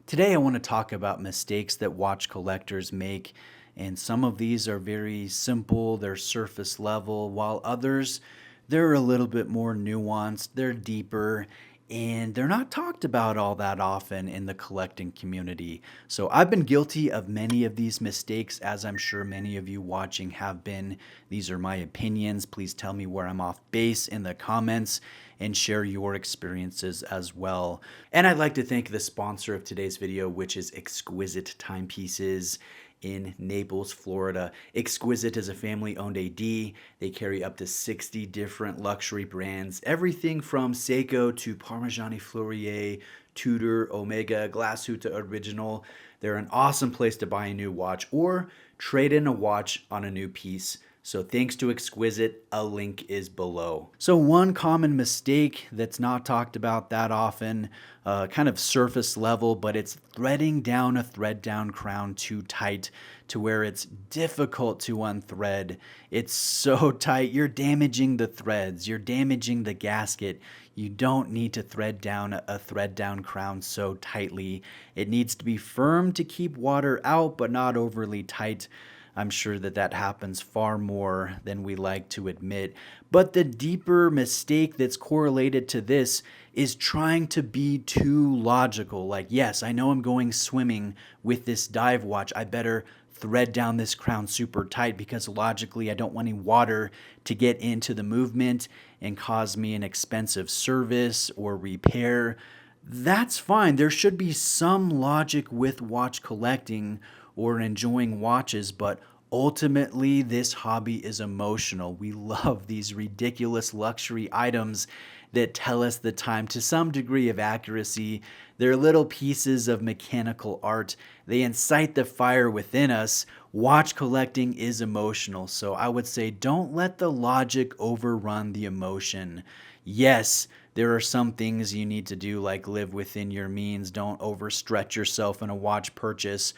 Today, I want to talk about mistakes that watch collectors make. And some of these are very simple, they're surface level, while others, they're a little bit more nuanced, they're deeper, and they're not talked about all that often in the collecting community. So, I've been guilty of many of these mistakes, as I'm sure many of you watching have been. These are my opinions. Please tell me where I'm off base in the comments and share your experiences as well. And I'd like to thank the sponsor of today's video, which is Exquisite Timepieces in Naples, Florida. Exquisite is a family-owned AD. They carry up to 60 different luxury brands, everything from Seiko to Parmigiani Fleurier, Tudor, Omega, Glashütte Original. They're an awesome place to buy a new watch or trade in a watch on a new piece. So thanks to Exquisite, a link is below. So one common mistake that's not talked about that often, kind of surface level, but it's threading down a thread down crown too tight to where it's difficult to unthread. It's so tight, you're damaging the threads, you're damaging the gasket. You don't need to thread down a thread down crown so tightly. It needs to be firm to keep water out, but not overly tight. I'm sure that happens far more than we like to admit. But the deeper mistake that's correlated to this is trying to be too logical. Like, yes, I know I'm going swimming with this dive watch. I better thread down this crown super tight because logically I don't want any water to get into the movement and cause me an expensive service or repair. That's fine. There should be some logic with watch collecting or enjoying watches, but ultimately this hobby is emotional. We love these ridiculous luxury items that tell us the time to some degree of accuracy. They're little pieces of mechanical art. They incite the fire within us. Watch collecting is emotional, so I would say don't let the logic overrun the emotion. Yes, there are some things you need to do, like live within your means. Don't overstretch yourself in a watch purchase,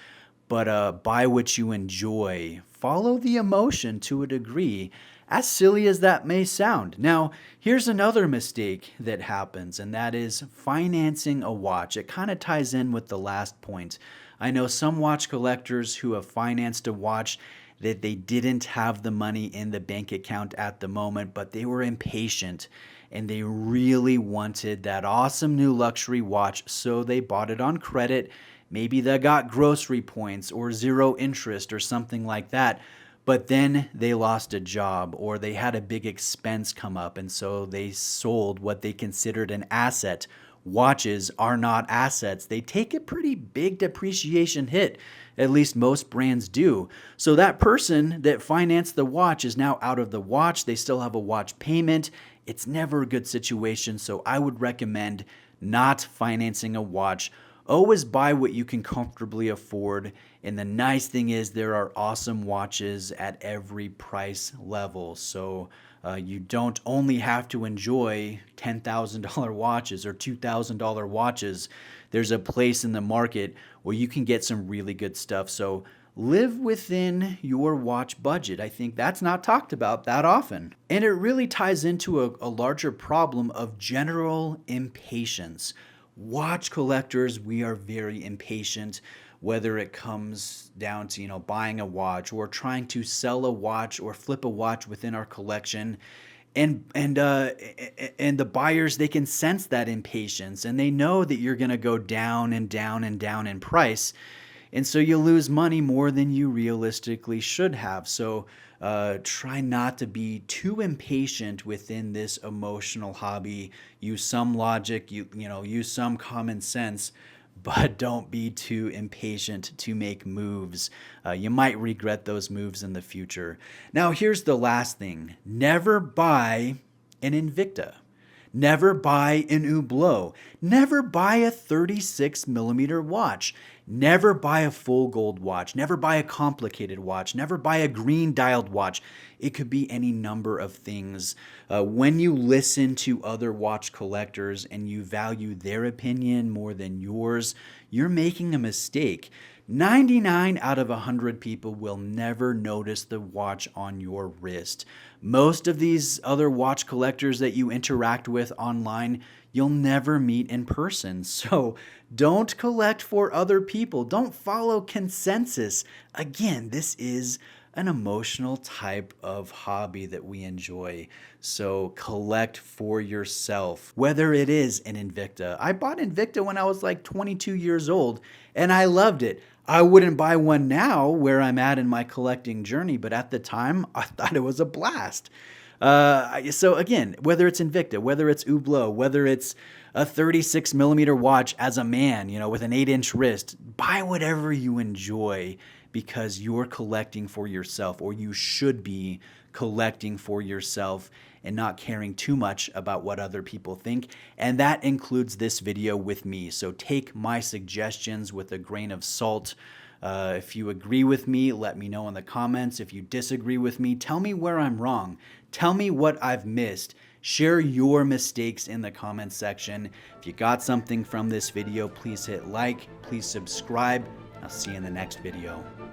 but buy what you enjoy. Follow the emotion to a degree, as silly as that may sound. Now, here's another mistake that happens, and that is financing a watch. It kind of ties in with the last point. I know some watch collectors who have financed a watch that they didn't have the money in the bank account at the moment, but they were impatient and they really wanted that awesome new luxury watch, so they bought it on credit. Maybe they got grocery points or zero interest or something like that. But then they lost a job or they had a big expense come up, and so they sold what they considered an asset. Watches are not assets. They take a pretty big depreciation hit. At least most brands do. So that person that financed the watch is now out of the watch. They still have a watch payment. It's never a good situation. So I would recommend not financing a watch. Always buy what you can comfortably afford. And the nice thing is there are awesome watches at every price level. So you don't only have to enjoy $10,000 watches or $2,000 watches. There's a place in the market where you can get some really good stuff. So live within your watch budget. I think that's not talked about that often. And it really ties into a larger problem of general impatience. Watch collectors, we are very impatient, whether it comes down to, buying a watch or trying to sell a watch or flip a watch within our collection. And the buyers, they can sense that impatience and they know that you're going to go down and down and down in price. And so you lose money more than you realistically should have. So try not to be too impatient within this emotional hobby. Use some logic, use some common sense, but don't be too impatient to make moves. You might regret those moves in the future. Now, here's the last thing. Never buy an Invicta. Never buy an Hublot. Never buy a 36 millimeter watch. Never buy a full gold watch. Never buy a complicated watch. Never buy a green dialed watch. It could be any number of things. When you listen to other watch collectors and you value their opinion more than yours, you're making a mistake. 99 out of 100 people will never notice the watch on your wrist. Most of these other watch collectors that you interact with online, you'll never meet in person. So don't collect for other people. Don't follow consensus. Again, this is an emotional type of hobby that we enjoy. So collect for yourself, whether it is an Invicta. I bought Invicta when I was like 22 years old and I loved it. I wouldn't buy one now where I'm at in my collecting journey, but at the time I thought it was a blast. So again, whether it's Invicta, whether it's Hublot, whether it's a 36 millimeter watch as a man, with an 8-inch wrist, buy whatever you enjoy because you're collecting for yourself, or you should be collecting for yourself and not caring too much about what other people think. And that includes this video with me. So take my suggestions with a grain of salt. If you agree with me, let me know in the comments. If you disagree with me, tell me where I'm wrong. Tell me what I've missed. Share your mistakes in the comments section. If you got something from this video, please hit like, please subscribe. I'll see you in the next video.